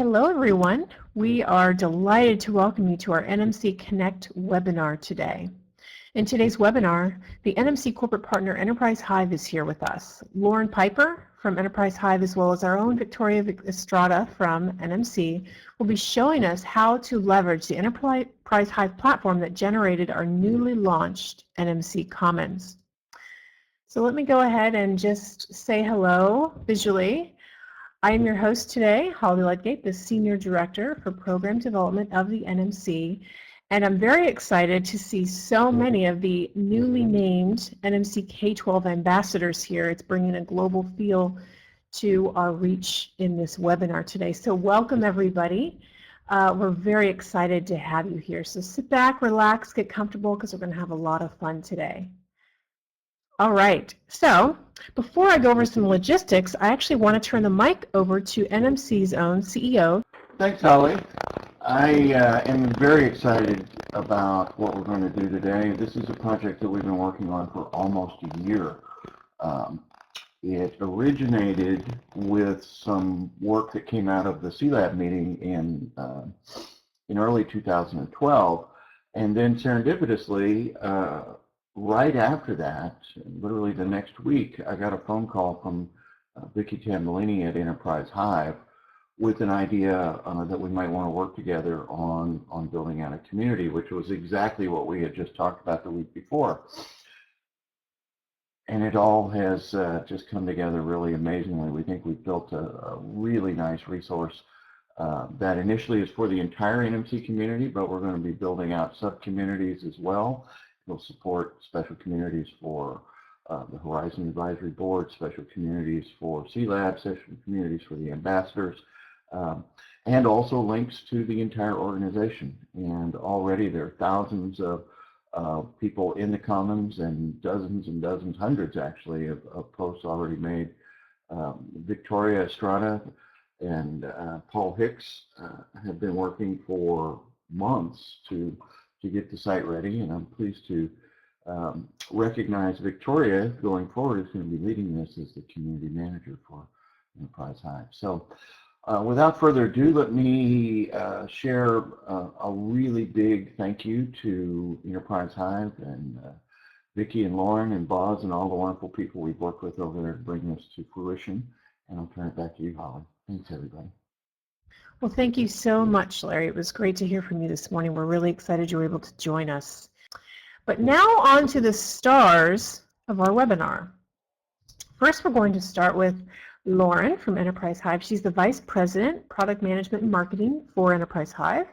Hello everyone. We are delighted to welcome you to our NMC Connect webinar today. In today's webinar, the NMC Corporate Partner Enterprise Hive is here with us. Lauren Piper from Enterprise Hive, as well as our own Victoria Estrada from NMC, will be showing us how to leverage the Enterprise Hive platform that generated our newly launched NMC Commons. So let me go ahead and just say hello visually. I am your host today, Holly Ludgate, the Senior Director for Program Development of the NMC, and I'm very excited to see so many of the newly named NMC K-12 ambassadors here. It's bringing a global feel to our reach in this webinar today. So welcome everybody. We're very excited to have you here. So sit back, relax, get comfortable, because we're going to have a lot of fun today. All right, so before I go over some logistics, I actually want to turn the mic over to NMC's own CEO. Thanks, Holly. I am very excited about what we're going to do today. This is a project that we've been working on for almost a year. It originated with some work that came out of the C-Lab meeting in early 2012, and then serendipitously, right after that, literally the next week, I got a phone call from Vicki Tambellini at Enterprise Hive with an idea that we might want to work together on building out a community, which was exactly what we had just talked about the week before. And it all has just come together really amazingly. We think we've built a really nice resource that initially is for the entire NMC community, but we're going to be building out sub-communities as well. We'll support special communities for the Horizon Advisory Board, special communities for C-Lab, special communities for the ambassadors, and also links to the entire organization. And already there are thousands of people in the Commons and dozens, hundreds actually, of posts already made. Victoria Estrada and Paul Hicks have been working for months to get the site ready, and I'm pleased to recognize Victoria going forward is going to be leading this as the community manager for Enterprise Hive. So without further ado, let me share a really big thank you to Enterprise Hive and Vicki and Lauren and Boz and all the wonderful people we've worked with over there to bring this to fruition. And I'll turn it back to you, Holly. Thanks, everybody. Well, thank you so much, Larry. It was great to hear from you this morning. We're really excited you were able to join us. But now on to the stars of our webinar. First, we're going to start with Lauren from Enterprise Hive. She's the Vice President, Product Management and Marketing for Enterprise Hive.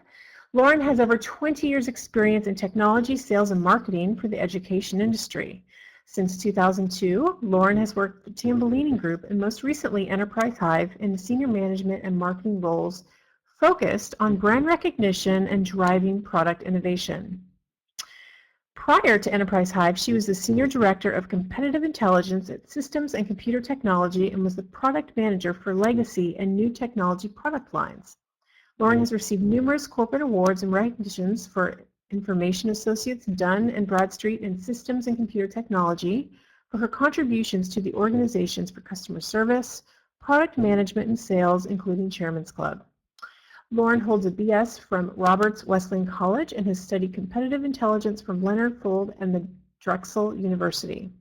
Lauren has over 20 years experience in technology, sales, and marketing for the education industry. Since 2002, Lauren has worked for Tambellini Group and most recently Enterprise Hive in the senior management and marketing roles focused on brand recognition and driving product innovation. Prior to Enterprise Hive, she was the Senior Director of Competitive Intelligence at Systems and Computer Technology and was the Product Manager for Legacy and New Technology product lines. Lauren has received numerous corporate awards and recognitions for Information Associates Dunn and Bradstreet in Systems and Computer Technology for her contributions to the organizations for customer service, product management, and sales, including Chairman's Club. Lauren holds a BS from Roberts Wesleyan College and has studied competitive intelligence from Leonard Fuld and the Drexel University.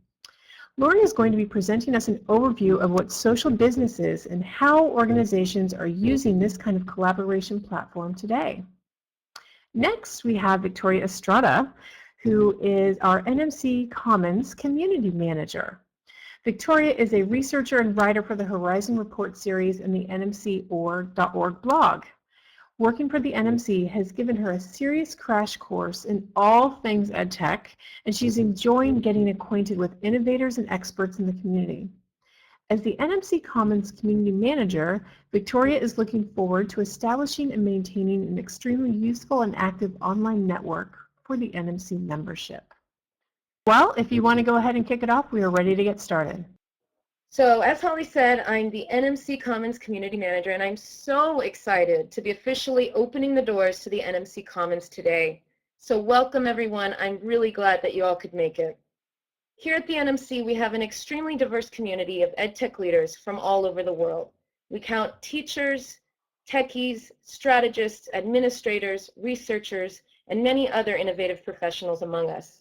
Lauren is going to be presenting us an overview of what social business is and how organizations are using this kind of collaboration platform today. Next, we have Victoria Estrada, who is our NMC Commons Community Manager. Victoria is a researcher and writer for the Horizon Report series and the NMC.org blog. Working for the NMC has given her a serious crash course in all things EdTech, and she's enjoying getting acquainted with innovators and experts in the community. As the NMC Commons Community Manager, Victoria is looking forward to establishing and maintaining an extremely useful and active online network for the NMC membership. Well, if you want to go ahead and kick it off, we are ready to get started. So as Holly said, I'm the NMC Commons Community Manager, and I'm so excited to be officially opening the doors to the NMC Commons today. So welcome everyone. I'm really glad that you all could make it. Here at the NMC, we have an extremely diverse community of EdTech leaders from all over the world. We count teachers, techies, strategists, administrators, researchers, and many other innovative professionals among us.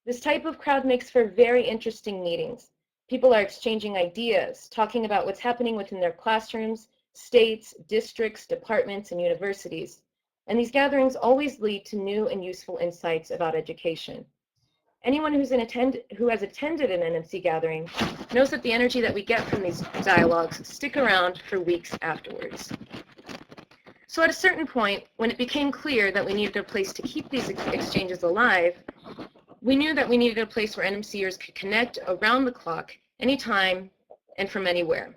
This type of crowd makes for very interesting meetings. People are exchanging ideas, talking about what's happening within their classrooms, states, districts, departments, and universities. And these gatherings always lead to new and useful insights about education. Anyone who has attended an NMC gathering knows that the energy that we get from these dialogues stick around for weeks afterwards. So at a certain point, when it became clear that we needed a place to keep these exchanges alive, we knew that we needed a place where NMCers could connect around the clock, anytime and from anywhere.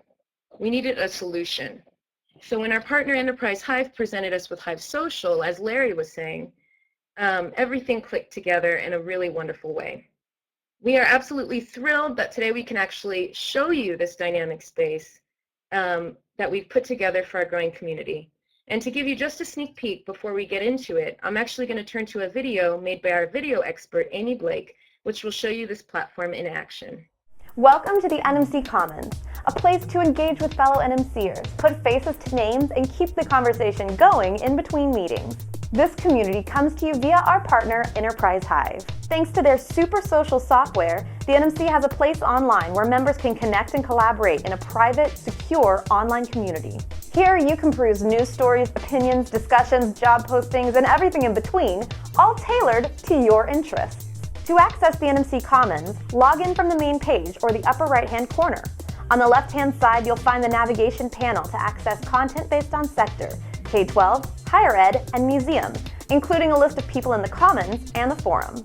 We needed a solution. So when our partner Enterprise Hive presented us with Hive Social, as Larry was saying, everything clicked together in a really wonderful way. We are absolutely thrilled that today we can actually show you this dynamic space that we've put together for our growing community. And to give you just a sneak peek before we get into it, I'm actually going to turn to a video made by our video expert, Amy Blake, which will show you this platform in action. Welcome to the NMC Commons, a place to engage with fellow NMCers, put faces to names, and keep the conversation going in between meetings. This community comes to you via our partner, Enterprise Hive. Thanks to their super social software, the NMC has a place online where members can connect and collaborate in a private, secure online community. Here you can peruse news stories, opinions, discussions, job postings, and everything in between, all tailored to your interests. To access the NMC Commons, log in from the main page or the upper right-hand corner. On the left-hand side, you'll find the navigation panel to access content based on sector, K-12, higher ed, and museum, including a list of people in the Commons and the forum.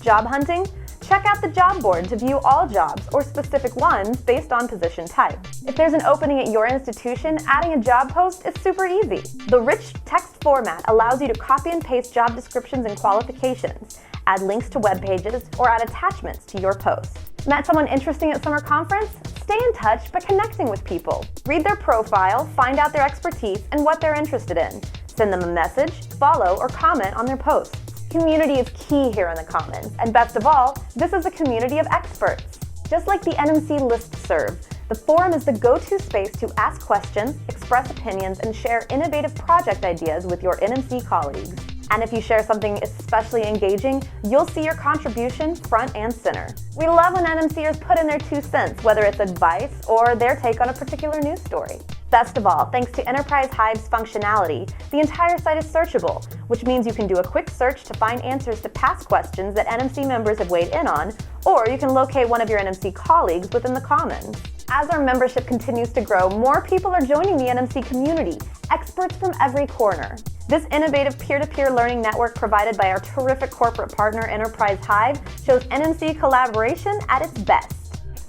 Job hunting? Check out the job board to view all jobs or specific ones based on position type. If there's an opening at your institution, adding a job post is super easy. The rich text format allows you to copy and paste job descriptions and qualifications, add links to web pages, or add attachments to your post. Met someone interesting at summer conference? Stay in touch by connecting with people. Read their profile, find out their expertise and what they're interested in. Send them a message, follow, or comment on their posts. Community is key here in the Commons, and best of all, this is a community of experts. Just like the NMC listserv, the forum is the go-to space to ask questions, express opinions, and share innovative project ideas with your NMC colleagues. And if you share something especially engaging, you'll see your contribution front and center. We love when NMCers put in their 2 cents, whether it's advice or their take on a particular news story. Best of all, thanks to Enterprise Hive's functionality, the entire site is searchable, which means you can do a quick search to find answers to past questions that NMC members have weighed in on, or you can locate one of your NMC colleagues within the Commons. As our membership continues to grow, more people are joining the NMC community, experts from every corner. This innovative peer-to-peer learning network provided by our terrific corporate partner, Enterprise Hive, shows NMC collaboration at its best.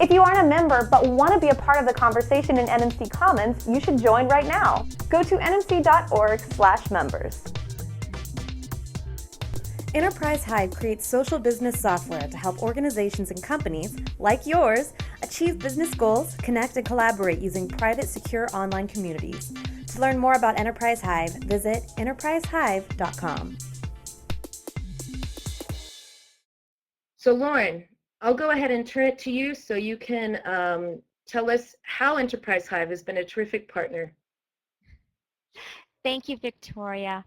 If you aren't a member but want to be a part of the conversation in NMC Commons, you should join right now. Go to nmc.org/members. Enterprise Hive creates social business software to help organizations and companies, like yours, achieve business goals, connect and collaborate using private, secure online communities. To learn more about Enterprise Hive, visit enterprisehive.com. So Lauren, I'll go ahead and turn it to you so you can tell us how Enterprise Hive has been a terrific partner. Thank you, Victoria.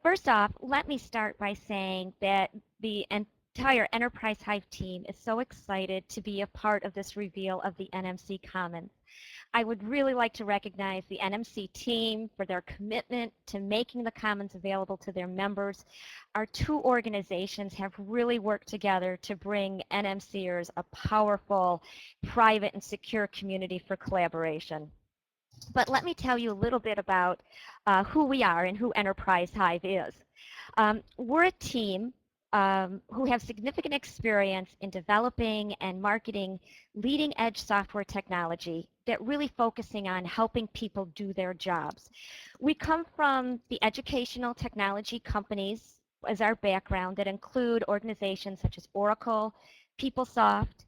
First off, let me start by saying that the entire Enterprise Hive team is so excited to be a part of this reveal of the NMC Commons. I would really like to recognize the NMC team for their commitment to making the Commons available to their members. Our 2 organizations have really worked together to bring NMCers a powerful, private, and secure community for collaboration. But let me tell you a little bit about who we are and who Enterprise Hive is. We're a team who have significant experience in developing and marketing leading-edge software technology that really focusing on helping people do their jobs. We come from the educational technology companies as our background that include organizations such as Oracle, PeopleSoft,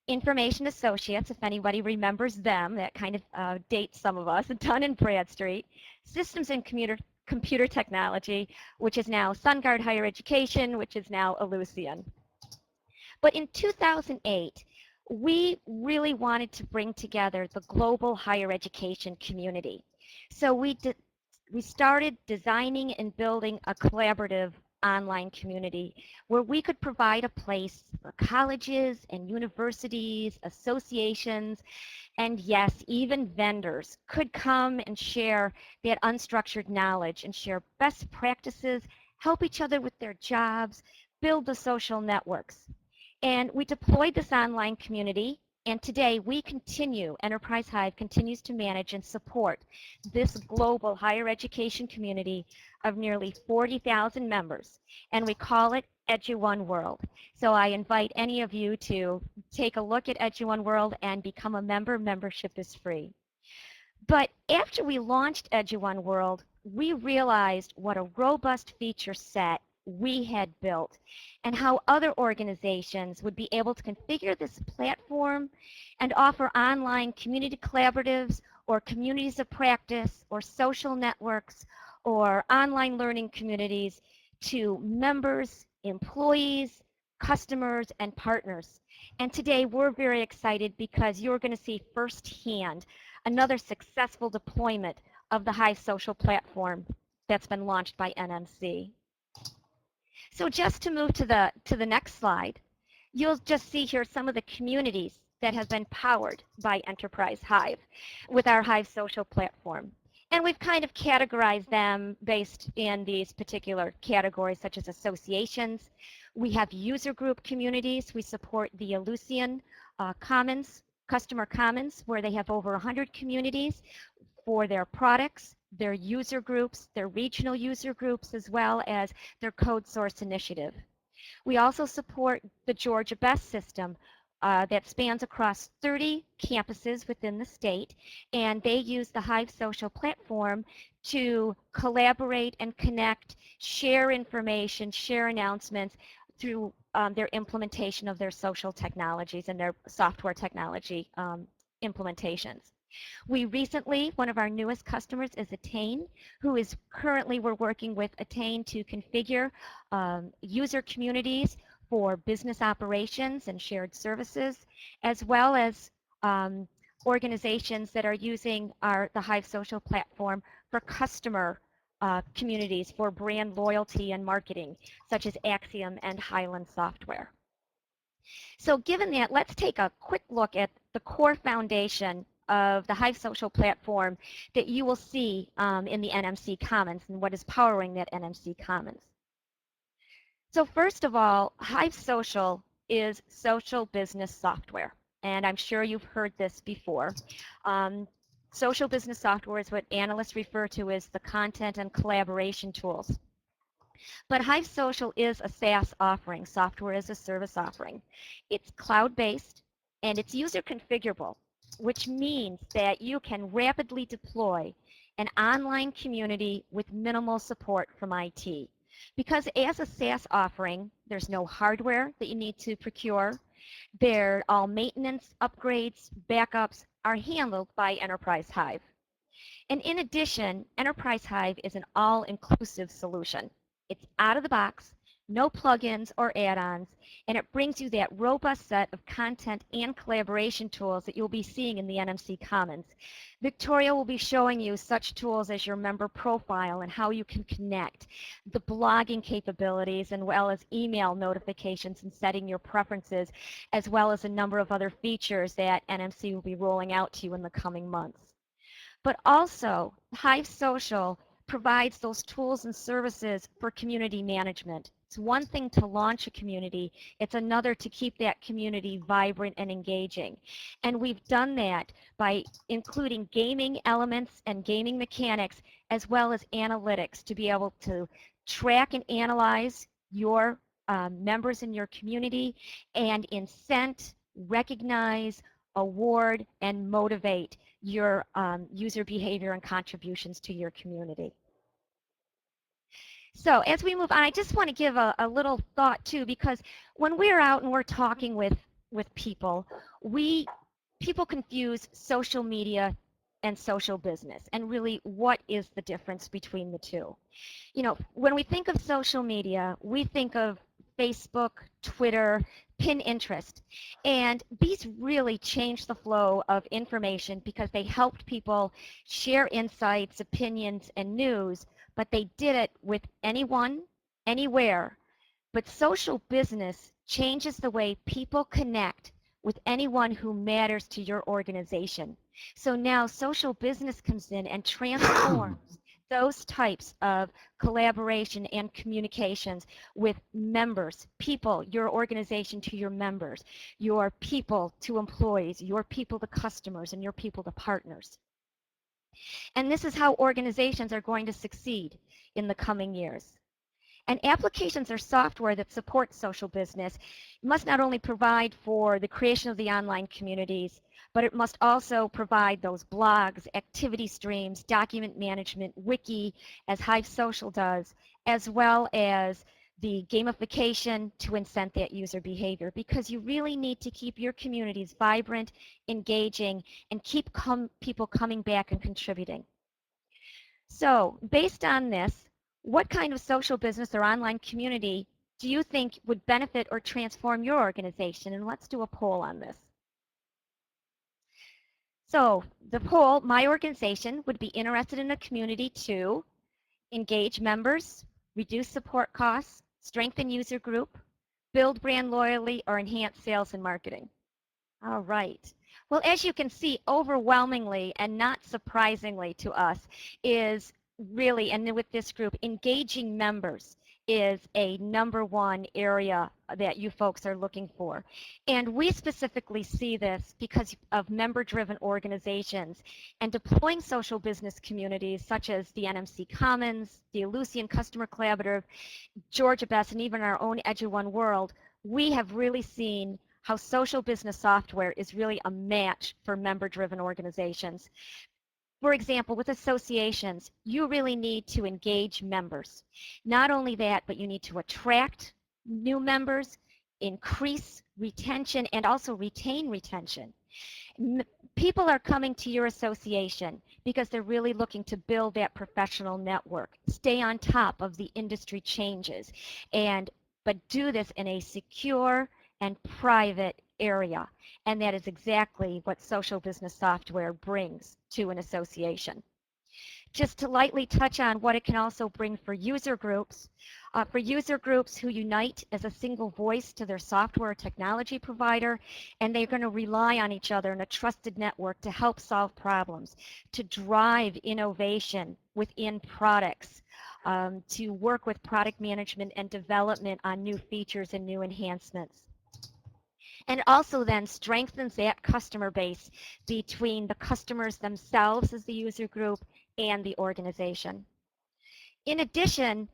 Information Associates, if anybody remembers them, that kind of dates some of us, Dun & Bradstreet, Systems and Computer Technology, which is now SunGard Higher Education, which is now Ellucian. But in 2008, we really wanted to bring together the global higher education community. So we started designing and building a collaborative online community where we could provide a place for colleges and universities, associations, and yes, even vendors could come and share that unstructured knowledge and share best practices, help each other with their jobs, build the social networks. And we deployed this online community, and today Enterprise Hive continues to manage and support this global higher education community of nearly 40,000 members, and we call it EduOne World. So I invite any of you to take a look at EduOne World and become a member. Membership is free. But after we launched EduOne World, we realized what a robust feature set we had built and how other organizations would be able to configure this platform and offer online community collaboratives or communities of practice or social networks or online learning communities to members, employees, customers, and partners. And today we're very excited because you're going to see firsthand another successful deployment of the Hive social platform that's been launched by NMC. So just to move to the next slide, you'll just see here some of the communities that have been powered by Enterprise Hive with our Hive social platform. And we've kind of categorized them based in these particular categories, such as associations. We have user group communities. We support the Ellucian Commons, Customer Commons, where they have over 100 communities for their products, their user groups, their regional user groups, as well as their code source initiative. We also support the Georgia Best system that spans across 30 campuses within the state, and they use the Hive social platform to collaborate and connect, share information, share announcements through their implementation of their social technologies and their software technology implementations. We recently, one of our newest customers is Attain, who is currently, we're working with Attain to configure user communities for business operations and shared services, as well as organizations that are using the Hive social platform for customer communities for brand loyalty and marketing, such as Axiom and Highland Software. So given that, let's take a quick look at the core foundation of the Hive social platform that you will see in the NMC Commons and what is powering that NMC Commons. So first of all, Hive Social is social business software, and I'm sure you've heard this before. Social business software is what analysts refer to as the content and collaboration tools. But Hive Social is a SaaS offering, software as a service offering. It's cloud-based and it's user configurable, which means that you can rapidly deploy an online community with minimal support from IT. Because as a SaaS offering, there's no hardware that you need to procure. All maintenance, upgrades, backups are handled by Enterprise Hive. And in addition, Enterprise Hive is an all-inclusive solution. It's out of the box, no plugins or add-ons, and it brings you that robust set of content and collaboration tools that you'll be seeing in the NMC Commons. Victoria will be showing you such tools as your member profile and how you can connect, the blogging capabilities, and well as email notifications and setting your preferences, as well as a number of other features that NMC will be rolling out to you in the coming months. But also, Hive Social provides those tools and services for community management. It's one thing to launch a community, it's another to keep that community vibrant and engaging. And we've done that by including gaming elements and gaming mechanics, as well as analytics to be able to track and analyze your members in your community and incent, recognize, award, and motivate your user behavior and contributions to your community. So as we move on, I just want to give a little thought too, because when we're out and we're talking with people, people confuse social media and social business, and really what is the difference between the two. You know, when we think of social media, we think of Facebook, Twitter, Pinterest. And these really changed the flow of information because they helped people share insights, opinions, and news, but they did it with anyone, anywhere. But social business changes the way people connect with anyone who matters to your organization. So now social business comes in and transforms those types of collaboration and communications with members, people, your organization to your members, your people to employees, your people to customers, and your people to partners. And this is how organizations are going to succeed in the coming years. And applications or software that supports social business must not only provide for the creation of the online communities, but it must also provide those blogs, activity streams, document management, wiki, as Hive Social does, as well as the gamification to incent that user behavior, because you really need to keep your communities vibrant, engaging, and keep people coming back and contributing. So based on this, what kind of social business or online community do you think would benefit or transform your organization? And let's do a poll on this. So the poll, my organization would be interested in a community to engage members, reduce support costs, strengthen user group, build brand loyalty, or enhance sales and marketing. All right. Well, as you can see, overwhelmingly and not surprisingly to us is really, and with this group, engaging members is a #1 area that you folks are looking for. And we specifically see this because of member-driven organizations and deploying social business communities such as the NMC Commons, the Ellucian Customer Collaborative, Georgia Best, and even our own Edu1 World. We have really seen how social business software is really a match for member-driven organizations. For example, with associations, you really need to engage members. Not only that, but you need to attract new members, increase retention, and also retain retention. People are coming to your association because they're really looking to build that professional network, stay on top of the industry changes, but do this in a secure and private area. And that is exactly what social business software brings to an association. Just to lightly touch on what it can also bring for user groups who unite as a single voice to their software or technology provider, and they're going to rely on each other in a trusted network to help solve problems, to drive innovation within products, to work with product management and development on new features and new enhancements. And it also then strengthens that customer base between the customers themselves as the user group and the organization. In addition,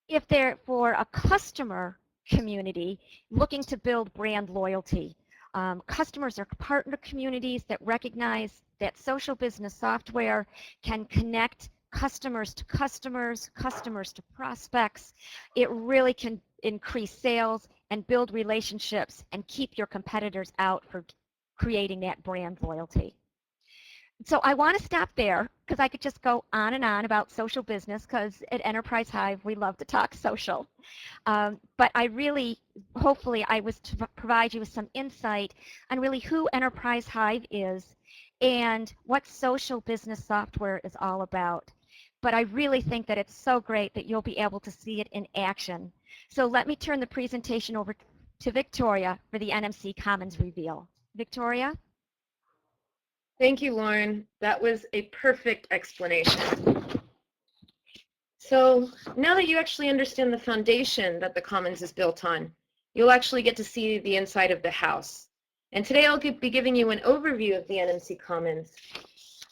if they're for a customer community looking to build brand loyalty, customers are partner communities that recognize that social business software can connect customers to customers, customers to prospects. It really can increase sales and build relationships and keep your competitors out for creating that brand loyalty. So I want to stop there because I could just go on and on about social business, because at Enterprise Hive we love to talk social. But I really, hopefully I was to provide you with some insight on really who Enterprise Hive is and what social business software is all about. But I really think that it's so great that you'll be able to see it in action. So let me turn the presentation over to Victoria for the NMC Commons reveal. Victoria? Thank you, Lauren. That was a perfect explanation. So now that you actually understand the foundation that the Commons is built on, you'll actually get to see the inside of the house. And today I'll be giving you an overview of the NMC Commons.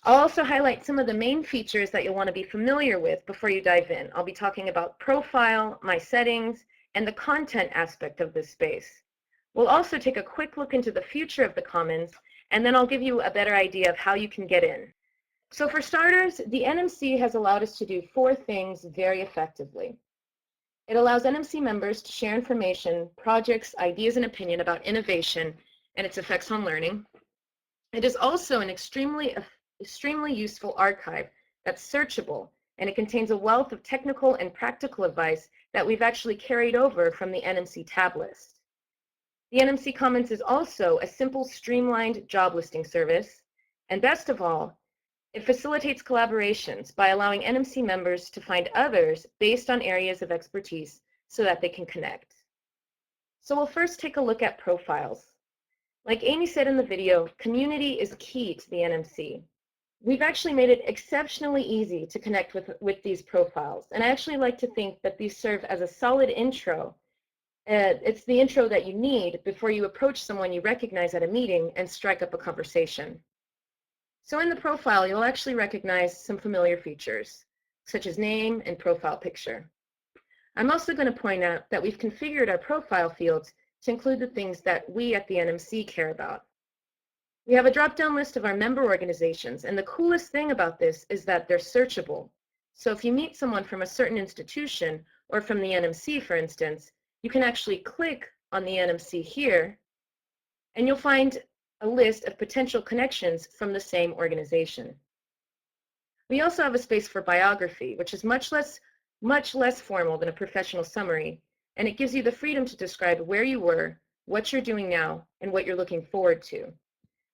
I'll also highlight some of the main features that you'll want to be familiar with before you dive in. I'll be talking about profile, my settings, and the content aspect of this space. We'll also take a quick look into the future of the Commons, and then I'll give you a better idea of how you can get in. So for starters, the NMC has allowed us to do 4 things very effectively. It allows NMC members to share information, projects, ideas, and opinion about innovation and its effects on learning. It is also an extremely useful archive that's searchable, and it contains a wealth of technical and practical advice that we've actually carried over from the NMC tab list. The NMC Commons is also a simple, streamlined job listing service, and best of all, it facilitates collaborations by allowing NMC members to find others based on areas of expertise so that they can connect. So we'll first take a look at profiles. Like Amy said in the video, community is key to the NMC. We've actually made it exceptionally easy to connect with these profiles, and I actually like to think that these serve as a solid intro. It's the intro that you need before you approach someone you recognize at a meeting and strike up a conversation. So in the profile, you'll actually recognize some familiar features, such as name and profile picture. I'm also going to point out that we've configured our profile fields to include the things that we at the NMC care about. We have a drop-down list of our member organizations, and the coolest thing about this is that they're searchable. So if you meet someone from a certain institution, or from the NMC, for instance, you can actually click on the NMC here, and you'll find a list of potential connections from the same organization. We also have a space for biography, which is much less formal than a professional summary, and it gives you the freedom to describe where you were, what you're doing now, and what you're looking forward to.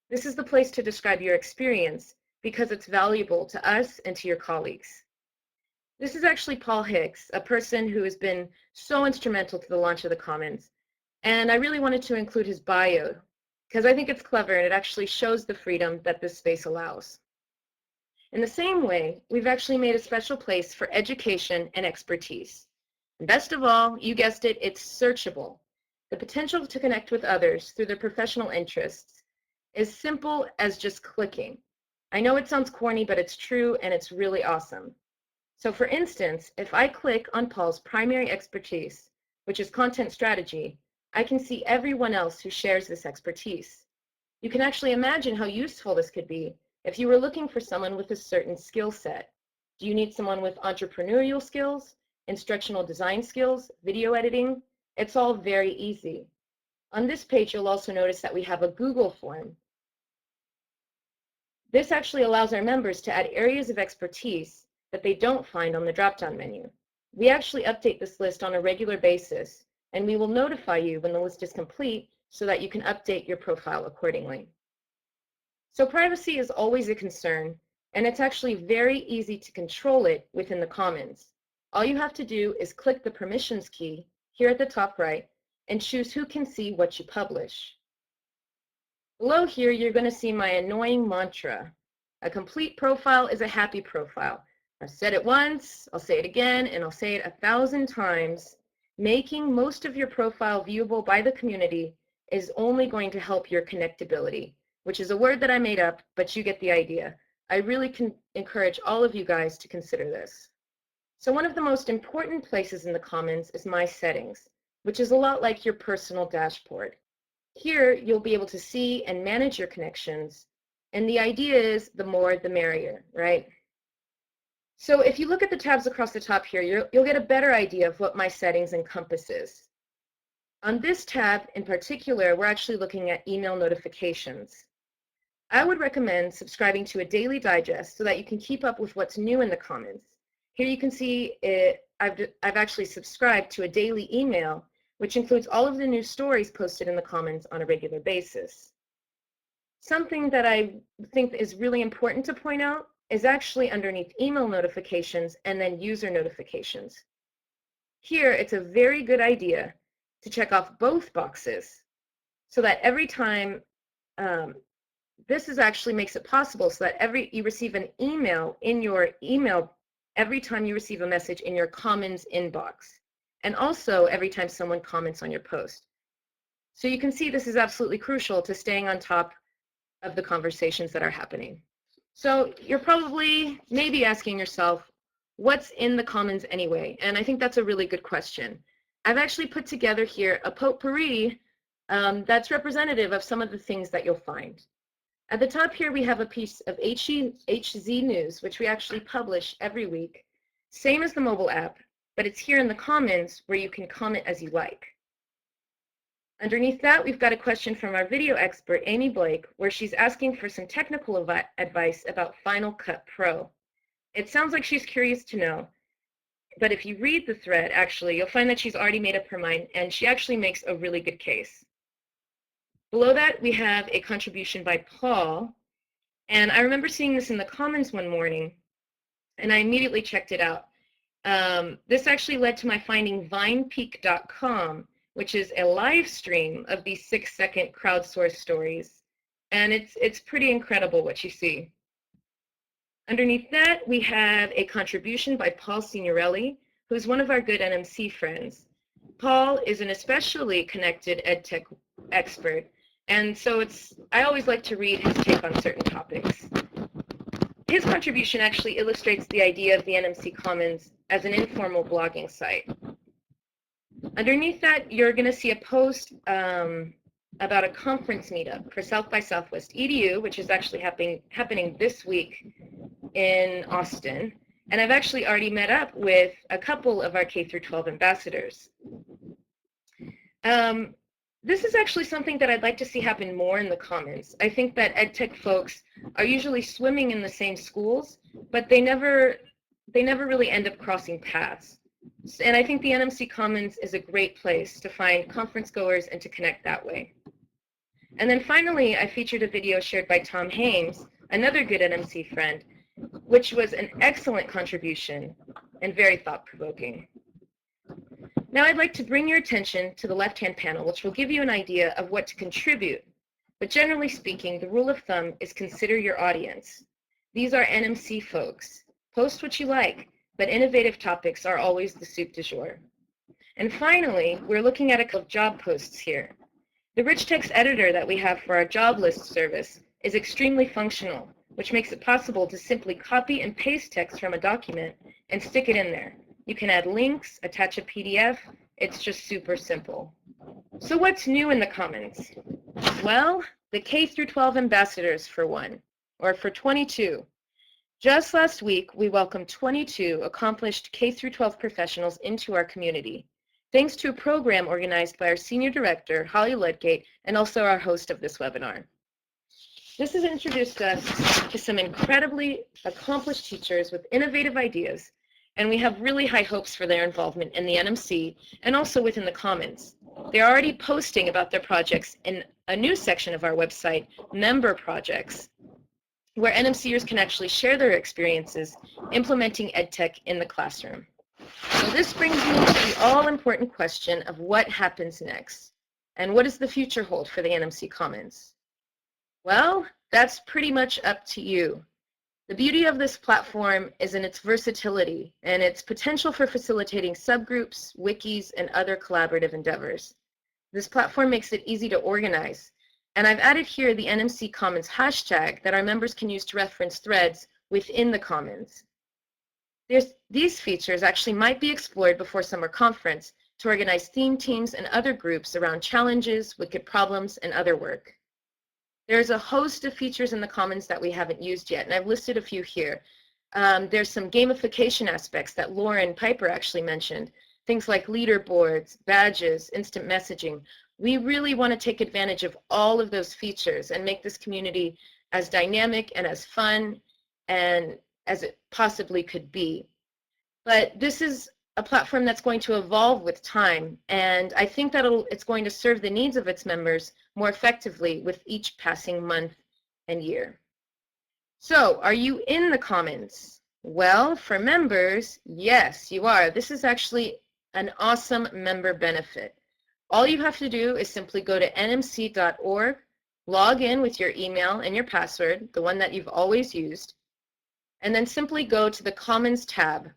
This is the place to describe your experience because it's valuable to us and to your colleagues. This is actually Paul Hicks, a person who has been so instrumental to the launch of the Commons, and I really wanted to include his bio because I think it's clever and it actually shows the freedom that this space allows. In the same way, we've actually made a special place for education and expertise. And best of all, you guessed it, it's searchable. The potential to connect with others through their professional interests is simple as just clicking. I know it sounds corny, but it's true and it's really awesome. So for instance, if I click on Paul's primary expertise, which is content strategy, I can see everyone else who shares this expertise. You can actually imagine how useful this could be if you were looking for someone with a certain skill set. Do you need someone with entrepreneurial skills, instructional design skills, video editing? It's all very easy. On this page, you'll also notice that we have a Google form. This actually allows our members to add areas of expertise that they don't find on the drop-down menu. We actually update this list on a regular basis, and we will notify you when the list is complete so that you can update your profile accordingly. So privacy is always a concern, and it's actually very easy to control it within the Commons. All you have to do is click the permissions key here at the top right and choose who can see what you publish. Below here, you're going to see my annoying mantra. A complete profile is a happy profile. I've said it once, I'll say it again, and I'll say it 1,000 times. Making most of your profile viewable by the community is only going to help your connectability, which is a word that I made up, but you get the idea. I really can encourage all of you guys to consider this. So one of the most important places in the Commons is My Settings, which is a lot like your personal dashboard. Here, you'll be able to see and manage your connections, and the idea is the more the merrier, right? So if you look at the tabs across the top here, you'll get a better idea of what My Settings encompasses. On this tab in particular, we're actually looking at email notifications. I would recommend subscribing to a daily digest so that you can keep up with what's new in the Commons. Here you can see I've actually subscribed to a daily email, which includes all of the new stories posted in the Commons on a regular basis. Something that I think is really important to point out is actually underneath email notifications and then user notifications. Here, it's a very good idea to check off both boxes so that every time, this actually makes it possible so that you receive an email in your email every time you receive a message in your Commons inbox, and also every time someone comments on your post. So you can see this is absolutely crucial to staying on top of the conversations that are happening. So you're probably maybe asking yourself, what's in the Commons anyway? And I think that's a really good question. I've actually put together here a potpourri that's representative of some of the things that you'll find. At the top here, we have a piece of HZ News, which we actually publish every week. Same as the mobile app, but it's here in the Commons where you can comment as you like. Underneath that, we've got a question from our video expert, Amy Blake, where she's asking for some technical advice about Final Cut Pro. It sounds like she's curious to know, But if you read the thread, actually, you'll find that she's already made up her mind, and she actually makes a really good case. Below that, we have a contribution by Paul. And I remember seeing this in the Commons one morning, and I immediately checked it out. This actually led to my finding vinepeak.com, which is a live stream of these 6-second crowdsourced stories. And it's pretty incredible what you see. Underneath that, we have a contribution by Paul Signorelli, who's one of our good NMC friends. Paul is an especially connected EdTech expert, and so I always like to read his take on certain topics. His contribution actually illustrates the idea of the NMC Commons as an informal blogging site. Underneath that, you're going to see a post about a conference meetup for South by Southwest EDU, which is actually happening this week in Austin. And I've actually already met up with a couple of our K-12 ambassadors. This is actually something that I'd like to see happen more in the Commons. I think that EdTech folks are usually swimming in the same schools, but they never really end up crossing paths. And I think the NMC Commons is a great place to find conference goers and to connect that way. And then finally, I featured a video shared by Tom Hames, another good NMC friend, which was an excellent contribution and very thought-provoking. Now I'd like to bring your attention to the left-hand panel, which will give you an idea of what to contribute. But generally speaking, the rule of thumb is consider your audience. These are NMC folks. Post what you like, but innovative topics are always the soup du jour. And finally, we're looking at a couple of job posts here. The rich text editor that we have for our job list service is extremely functional, which makes it possible to simply copy and paste text from a document and stick it in there. You can add links, attach a PDF. It's just super simple. So what's new in the Commons? Well, the K-12 ambassadors for one, or for 22. Just last week, we welcomed 22 accomplished K-12 professionals into our community, thanks to a program organized by our Senior Director, Holly Ludgate, and also our host of this webinar. This has introduced us to some incredibly accomplished teachers with innovative ideas, and we have really high hopes for their involvement in the NMC and also within the Commons. They're already posting about their projects in a new section of our website, Member Projects, where NMCers can actually share their experiences implementing EdTech in the classroom. So this brings me to the all-important question of what happens next, and what does the future hold for the NMC Commons? Well, that's pretty much up to you. The beauty of this platform is in its versatility and its potential for facilitating subgroups, wikis, and other collaborative endeavors. This platform makes it easy to organize, and I've added here the NMC Commons hashtag that our members can use to reference threads within the Commons. These features actually might be explored before summer conference to organize theme teams and other groups around challenges, wicked problems, and other work. There's a host of features in the Commons that we haven't used yet, and I've listed a few here. There's some gamification aspects that Lauren Piper actually mentioned, things like leaderboards, badges, instant messaging. We really want to take advantage of all of those features and make this community as dynamic and as fun and as it possibly could be. But this is a platform that's going to evolve with time, and I think that it's going to serve the needs of its members more effectively with each passing month and year. So, are you in the Commons? Well, for members, yes, you are. This is actually an awesome member benefit. All you have to do is simply go to nmc.org, log in with your email and your password, the one that you've always used, and then simply go to the Commons tab.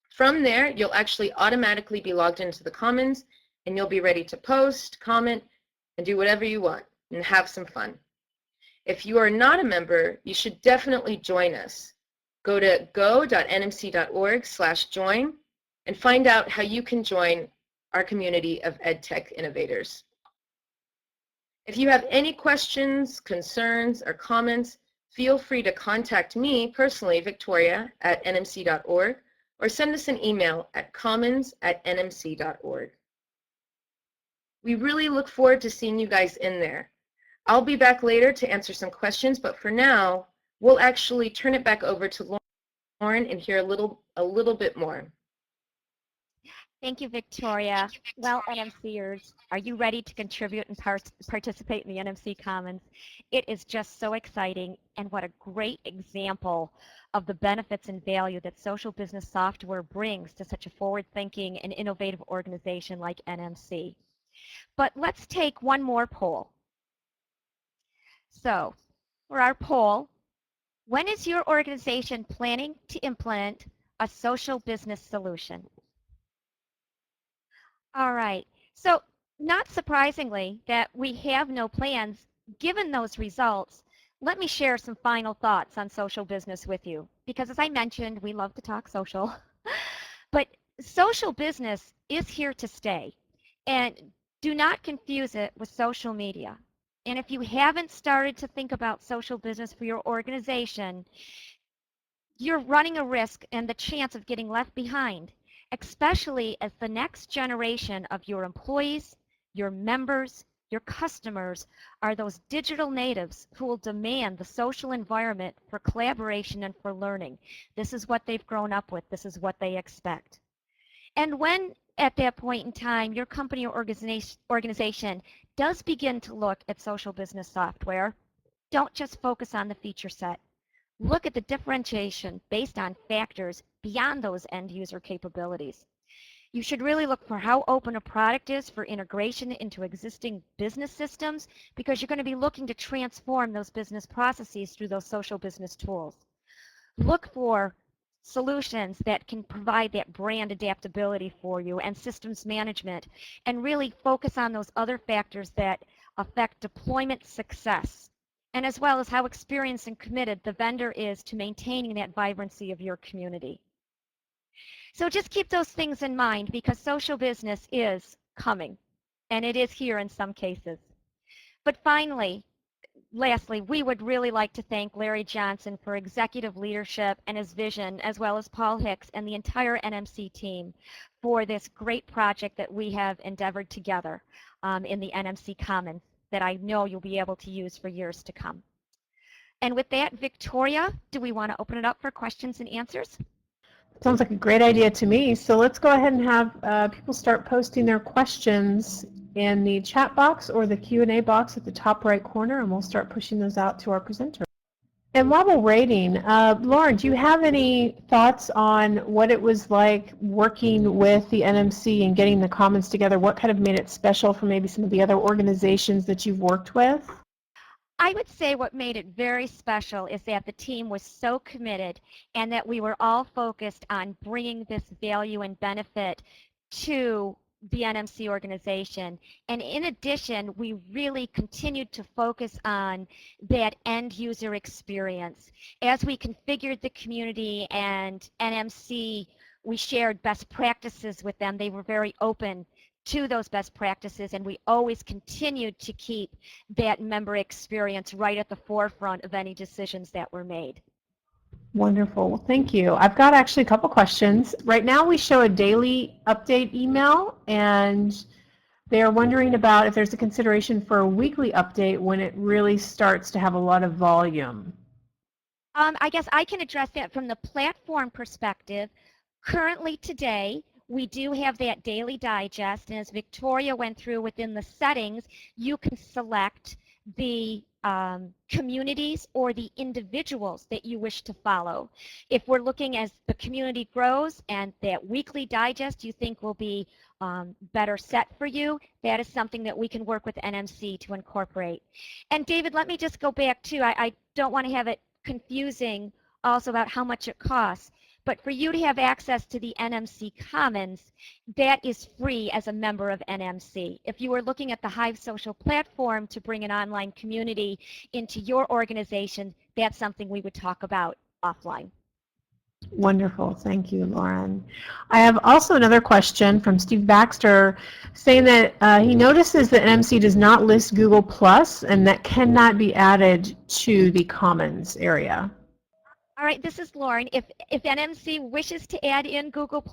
From there, you'll actually automatically be logged into the Commons, and you'll be ready to post, comment, and do whatever you want and have some fun. If you are not a member, you should definitely join us. Go to go.nmc.org/join and find out how you can join our community of EdTech innovators. If you have any questions, concerns, or comments, feel free to contact me personally, Victoria, at nmc.org, or send us an email at commons@nmc.org. We really look forward to seeing you guys in there. I'll be back later to answer some questions, but for now, we'll actually turn it back over to Lauren and hear a little bit more. Thank you, Victoria. Well, NMCers, are you ready to contribute and participate in the NMC Commons? It is just so exciting, and what a great example of the benefits and value that social business software brings to such a forward-thinking and innovative organization like NMC. But let's take one more poll. So, for our poll, when is your organization planning to implement a social business solution? All right. So, not surprisingly that we have no plans, given those results, let me share some final thoughts on social business with you. Because as I mentioned, we love to talk social. But social business is here to stay. And do not confuse it with social media. And if you haven't started to think about social business for your organization, you're running a risk and the chance of getting left behind, especially as the next generation of your employees, your members, your customers are those digital natives who will demand the social environment for collaboration and for learning. This is what they've grown up with. This is what they expect. And when at that point in time your company or organization does begin to look at social business software, don't just focus on the feature set. Look at the differentiation based on factors beyond those end user capabilities. You should really look for how open a product is for integration into existing business systems, because you're going to be looking to transform those business processes through those social business tools. Look for solutions that can provide that brand adaptability for you and systems management, and really focus on those other factors that affect deployment success, and as well as how experienced and committed the vendor is to maintaining that vibrancy of your community. So just keep those things in mind, because social business is coming, and it is here in some cases. But finally, lastly, we would really like to thank Larry Johnson for executive leadership and his vision, as well as Paul Hicks and the entire NMC team for this great project that we have endeavored together in the NMC Commons that I know you'll be able to use for years to come. And with that, Victoria, do we want to open it up for questions and answers? Sounds like a great idea to me. So let's go ahead and have people start posting their questions in the chat box or the Q&A box at the top right corner, and we'll start pushing those out to our presenter. And while we're waiting, Lauren, do you have any thoughts on what it was like working with the NMC and getting the Commons together? What kind of made it special for maybe some of the other organizations that you've worked with? I would say what made it very special is that the team was so committed, and that we were all focused on bringing this value and benefit to the NMC organization. And in addition, we really continued to focus on that end user experience. As we configured the community and NMC, we shared best practices with them. They were very open to those best practices, and we always continued to keep that member experience right at the forefront of any decisions that were made. Wonderful. Well, thank you. I've got actually a couple questions. Right now we show a daily update email, and they're wondering about if there's a consideration for a weekly update when it really starts to have a lot of volume. I guess I can address that from the platform perspective. Currently today, we do have that daily digest, and as Victoria went through within the settings, you can select the communities or the individuals that you wish to follow. If we're looking as the community grows and that weekly digest you think will be better set for you, that is something that we can work with NMC to incorporate. And David, let me just go back too. I don't want to have it confusing also about how much it costs. But for you to have access to the NMC Commons, that is free as a member of NMC. If you were looking at the Hive social platform to bring an online community into your organization, that's something we would talk about offline. Wonderful. Thank you, Lauren. I have also another question from Steve Baxter saying that he notices that NMC does not list Google Plus, and that cannot be added to the Commons area. All right, this is Lauren. If NMC wishes to add in Google+,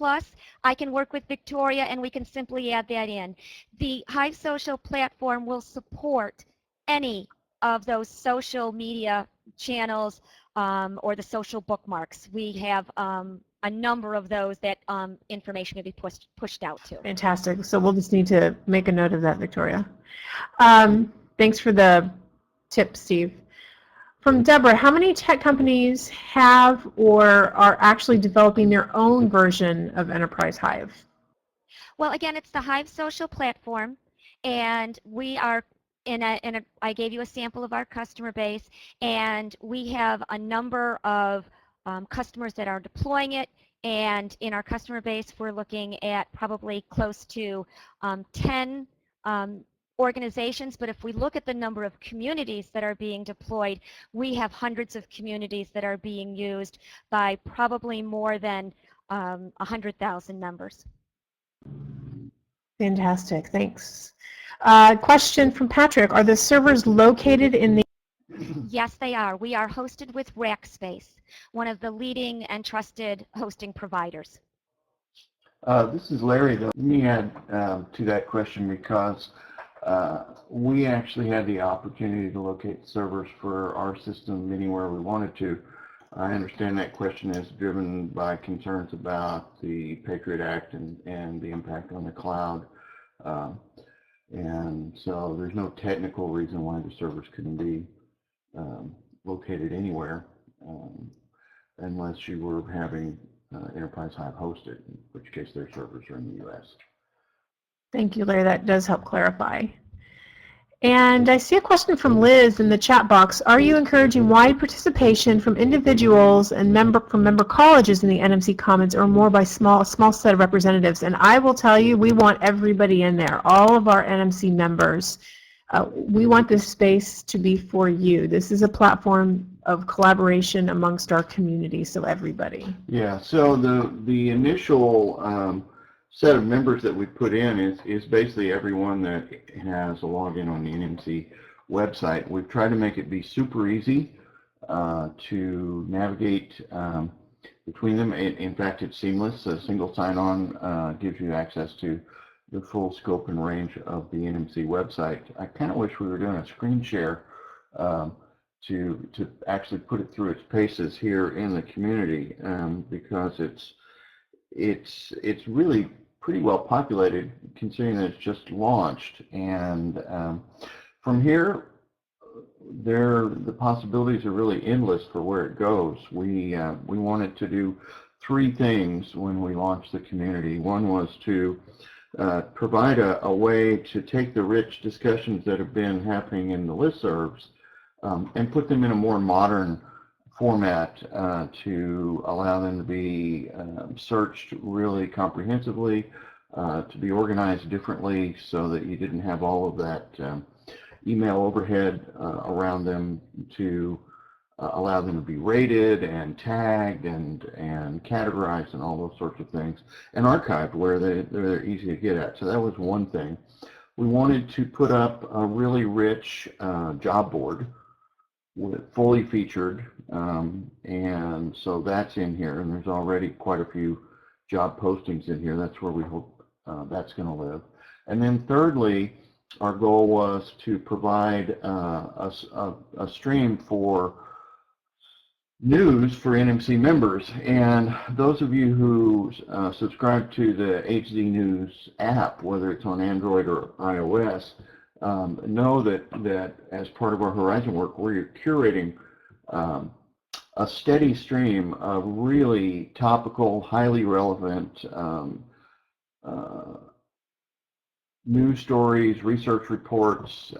I can work with Victoria and we can simply add that in. The Hive Social platform will support any of those social media channels or the social bookmarks. We have, I a number of those that information can be pushed out to. Fantastic. So we'll just need to make a note of that, Victoria. Thanks for the tip, Steve. From Deborah, how many tech companies have or are actually developing their own version of Enterprise Hive? Well, again, it's the Hive social platform, and we are I gave you a sample of our customer base, and we have a number of customers that are deploying it, and in our customer base, we're looking at probably close to 10 organizations, but if we look at the number of communities that are being deployed, we have hundreds of communities that are being used by probably more than 100,000 members. Fantastic, thanks. Question from Patrick, are the servers located in the... Yes, they are. We are hosted with Rackspace, one of the leading and trusted hosting providers. This is Larry. Let me add to that question because we actually had the opportunity to locate servers for our system anywhere we wanted to. I understand that question is driven by concerns about the Patriot Act and the impact on the cloud. And so there's no technical reason why the servers couldn't be located anywhere unless you were having Enterprise Hive hosted, in which case their servers are in the U.S. Thank you, Larry. That does help clarify. And I see a question from Liz in the chat box. Are you encouraging wide participation from individuals and from member colleges in the NMC Commons, or more by a small set of representatives? And I will tell you, we want everybody in there, all of our NMC members. We want this space to be for you. This is a platform of collaboration amongst our community, so everybody. Yeah, so the initial set of members that we put in is basically everyone that has a login on the NMC website. We've tried to make it be super easy to navigate between them. In fact, it's seamless. A single sign-on gives you access to the full scope and range of the NMC website. I kind of wish we were doing a screen share to actually put it through its paces here in the community because it's really pretty well populated considering that it's just launched, and from here the possibilities are really endless for where it goes. We wanted to do three things when we launched the community. One was to provide a way to take the rich discussions that have been happening in the listservs and put them in a more modern format to allow them to be searched really comprehensively, to be organized differently so that you didn't have all of that email overhead around them, to allow them to be rated and tagged and categorized and all those sorts of things, and archived where they're easy to get at. So that was one thing. We wanted to put up a really rich job board fully featured, and so that's in here, and there's already quite a few job postings in here. That's where we hope that's going to live. And then thirdly, our goal was to provide a stream for news for NMC members, and those of you who subscribe to the HD News app, whether it's on Android or iOS, know that as part of our Horizon work, we're curating a steady stream of really topical, highly relevant news stories, research reports,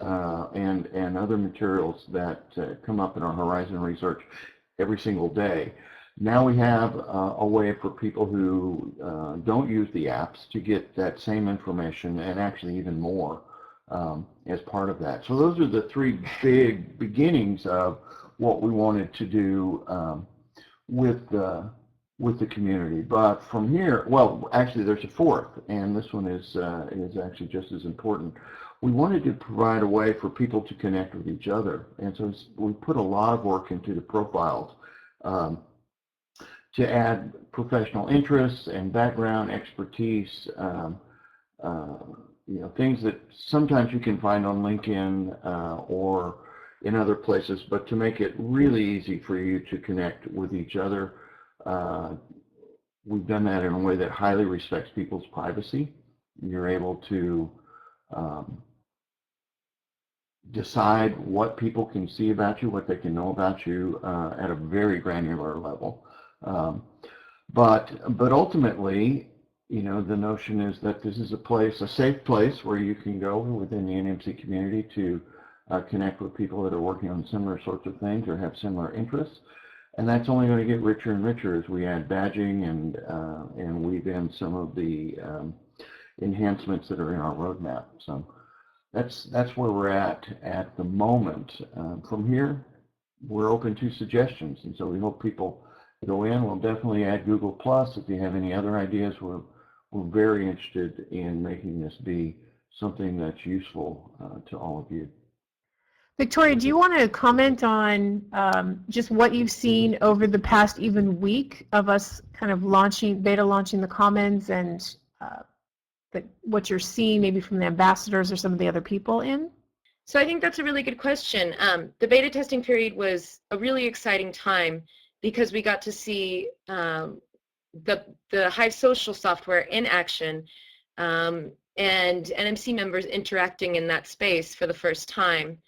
and other materials that come up in our Horizon research every single day. Now we have a way for people who don't use the apps to get that same information and actually even more as part of that. So those are the three big beginnings of what we wanted to do with the community. But from here, well, actually there's a fourth, and this one is actually just as important. We wanted to provide a way for people to connect with each other, and so we put a lot of work into the profiles to add professional interests and background expertise, things that sometimes you can find on LinkedIn or in other places, but to make it really easy for you to connect with each other, we've done that in a way that highly respects people's privacy. You're able to decide what people can see about you, what they can know about you at a very granular level. But ultimately, you know, the notion is that this is a place, a safe place where you can go within the NMC community to connect with people that are working on similar sorts of things or have similar interests. And that's only going to get richer and richer as we add badging and weave in some of the enhancements that are in our roadmap. So that's where we're at the moment. From here, we're open to suggestions, and so we hope people go in. We'll definitely add Google Plus. If you have any other ideas, we're very interested in making this be something that's useful to all of you. Victoria, do you want to comment on just what you've seen over the past even week of us kind of beta launching the Commons, and what you're seeing maybe from the ambassadors or some of the other people in? So I think that's a really good question. The beta testing period was a really exciting time because we got to see the Hive social software in action and NMC members interacting in that space for the first time.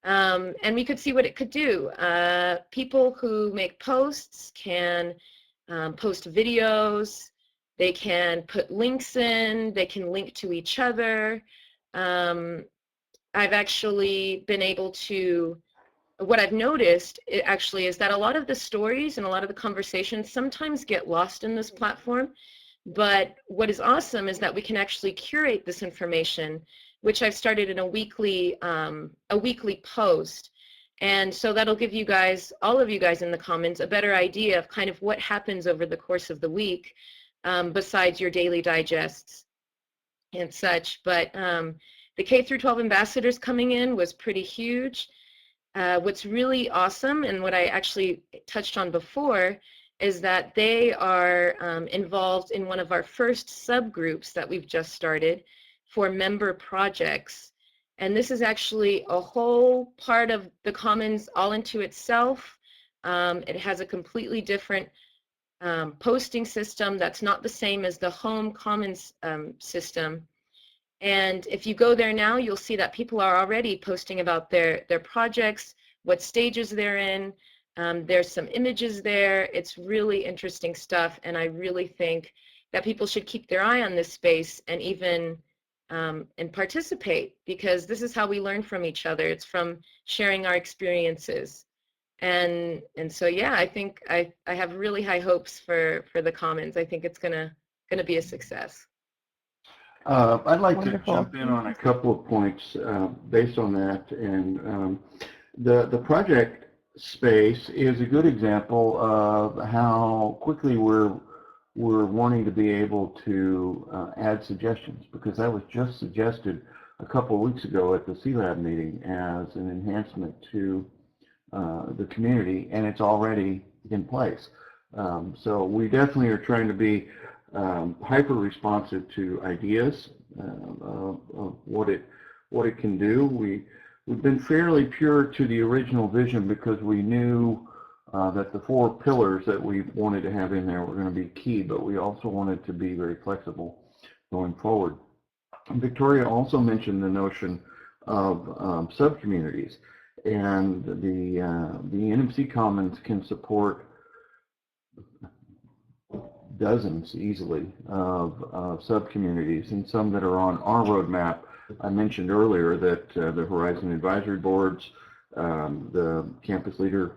And we could see what it could do. People who make posts can post videos, they can put links in, they can link to each other. I've actually been able to, what I've noticed actually is that a lot of the stories and a lot of the conversations sometimes get lost in this platform. But what is awesome is that we can actually curate this information, which I've started in a weekly post. And so that'll give you guys, all of you guys in the Commons, a better idea of kind of what happens over the course of the week, besides your daily digests and such. But the K through 12 ambassadors coming in was pretty huge. What's really awesome, and what I actually touched on before, is that they are involved in one of our first subgroups that we've just started for member projects. And this is actually a whole part of the Commons all into itself. It has a completely different posting system that's not the same as the home Commons system. And if you go there now, you'll see that people are already posting about their projects, what stages they're in. There's some images there. It's really interesting stuff, and I really think that people should keep their eye on this space and even and participate, because this is how we learn from each other. It's from sharing our experiences. And so yeah, I think I have really high hopes for the Commons. I think it's gonna be a success. I'd like Wonderful. to jump in on a couple of points based on that. And the project space is a good example of how quickly we're wanting to be able to add suggestions, because that was just suggested a couple of weeks ago at the C-Lab meeting as an enhancement to the community, and it's already in place. So we definitely are trying to be hyper responsive to ideas of what it can do. We've been fairly pure to the original vision because we knew that the 4 pillars that we wanted to have in there were going to be key, but we also wanted to be very flexible going forward. Victoria also mentioned the notion of subcommunities, and the NMC Commons can support dozens easily of subcommunities, and some that are on our roadmap. I mentioned earlier that the Horizon Advisory Boards, the Campus Leader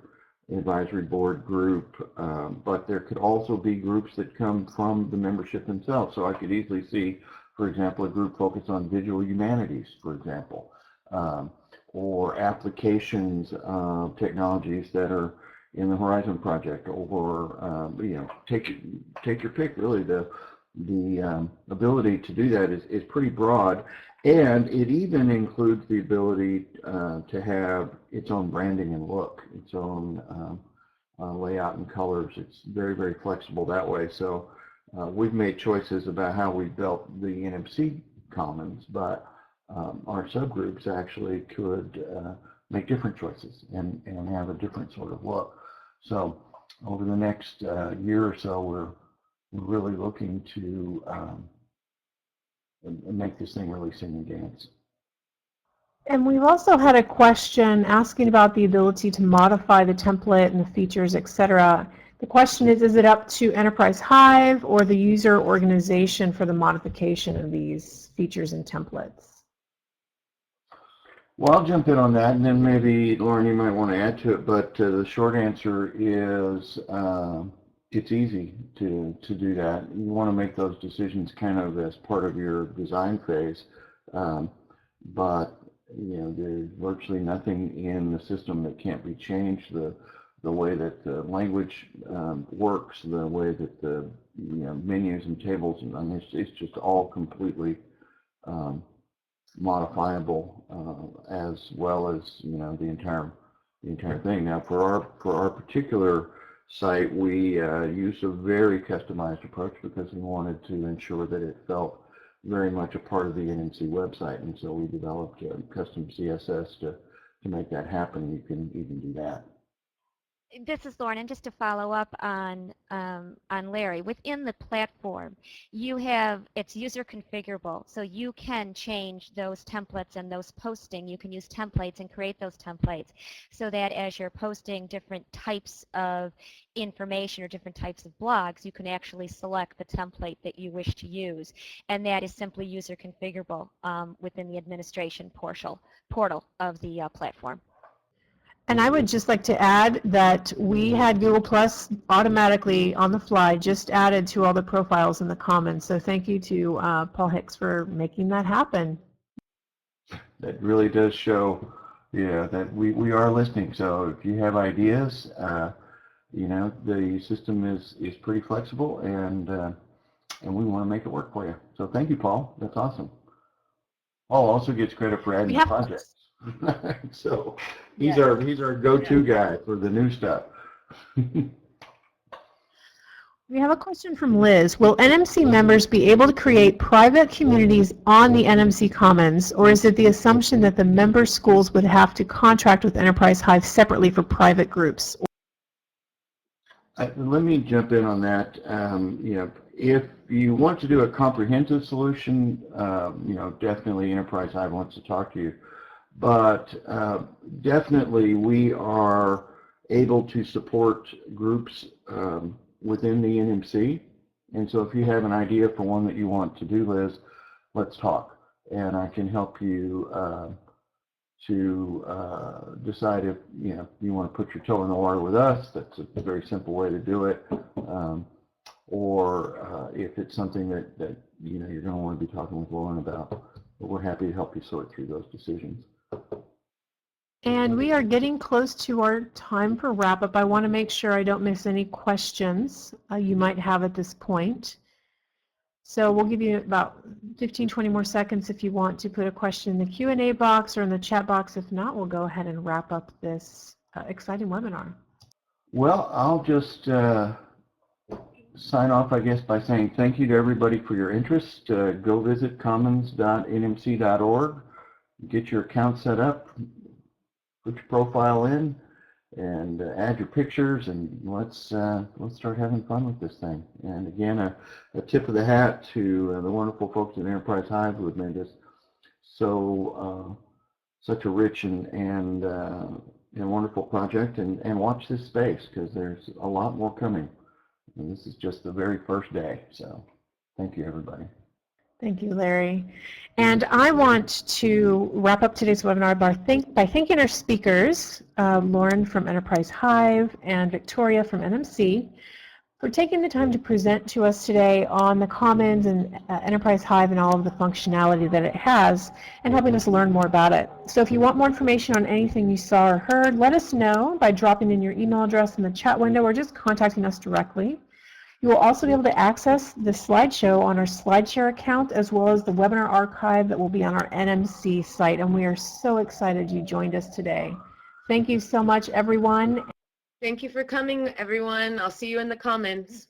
Advisory Board group, but there could also be groups that come from the membership themselves. So I could easily see, for example, a group focused on visual humanities, for example, or applications of technologies that are in the Horizon Project, or you know, take your pick. Really, the ability to do that is pretty broad, and it even includes the ability to have its own branding and look, its own layout and colors. It's very, very flexible that way. So we've made choices about how we built the NMC Commons, but our subgroups actually could make different choices and have a different sort of look. So over the next year or so, we're really looking to make this thing really sing and dance. And we've also had a question asking about the ability to modify the template and the features, etc. The question is it up to Enterprise Hive or the user organization for the modification of these features and templates? Well, I'll jump in on that, and then maybe, Lauren, you might want to add to it, but the short answer is it's easy to do that. You want to make those decisions kind of as part of your design phase, but there's virtually nothing in the system that can't be changed. The way that the language works, the way that the menus and tables, and it's just all completely modifiable, as well as the entire thing. Now, for our particular site, we used a very customized approach because we wanted to ensure that it felt very much a part of the NMC website, and so we developed a custom CSS to make that happen. You can even do that. This is Lauren, and just to follow up on Larry, within the platform, it's user configurable, so you can change those templates and those posting. You can use templates and create those templates so that as you're posting different types of information or different types of blogs, you can actually select the template that you wish to use, and that is simply user configurable within the administration portal of the platform. And I would just like to add that we had Google Plus automatically on the fly just added to all the profiles in the Commons. So thank you to Paul Hicks for making that happen. That really does show, that we are listening. So if you have ideas, the system is pretty flexible, and we want to make it work for you. So thank you, Paul. That's awesome. Paul also gets credit for adding projects. So he's our go-to guy for the new stuff. We have a question from Liz. Will NMC members be able to create private communities on the NMC Commons, or is it the assumption that the member schools would have to contract with Enterprise Hive separately for private groups? Let me jump in on that. If you want to do a comprehensive solution, definitely Enterprise Hive wants to talk to you. But definitely we are able to support groups within the NMC. And so if you have an idea for one that you want to do, Liz, let's talk. And I can help you to decide if you want to put your toe in the water with us. That's a very simple way to do it. Or if it's something that you're going to want to be talking with Lauren about. But we're happy to help you sort through those decisions. And we are getting close to our time for wrap-up. I want to make sure I don't miss any questions you might have at this point. So we'll give you about 15-20 more seconds if you want to put a question in the Q&A box or in the chat box. If not, we'll go ahead and wrap up this exciting webinar. Well, I'll just sign off, I guess, by saying thank you to everybody for your interest. Go visit commons.nmc.org, get your account set up, put your profile in, and add your pictures, and let's start having fun with this thing. And again, a tip of the hat to the wonderful folks at Enterprise Hive who have made this such a rich and wonderful project. And watch this space, because there's a lot more coming. And this is just the very first day. So thank you, everybody. Thank you, Larry. And I want to wrap up today's webinar by thanking our speakers, Lauren from Enterprise Hive and Victoria from NMC, for taking the time to present to us today on the Commons and Enterprise Hive and all of the functionality that it has, and helping us learn more about it. So if you want more information on anything you saw or heard, let us know by dropping in your email address in the chat window or just contacting us directly. You will also be able to access the slideshow on our SlideShare account, as well as the webinar archive that will be on our NMC site. And we are so excited you joined us today. Thank you so much, everyone. Thank you for coming, everyone. I'll see you in the comments.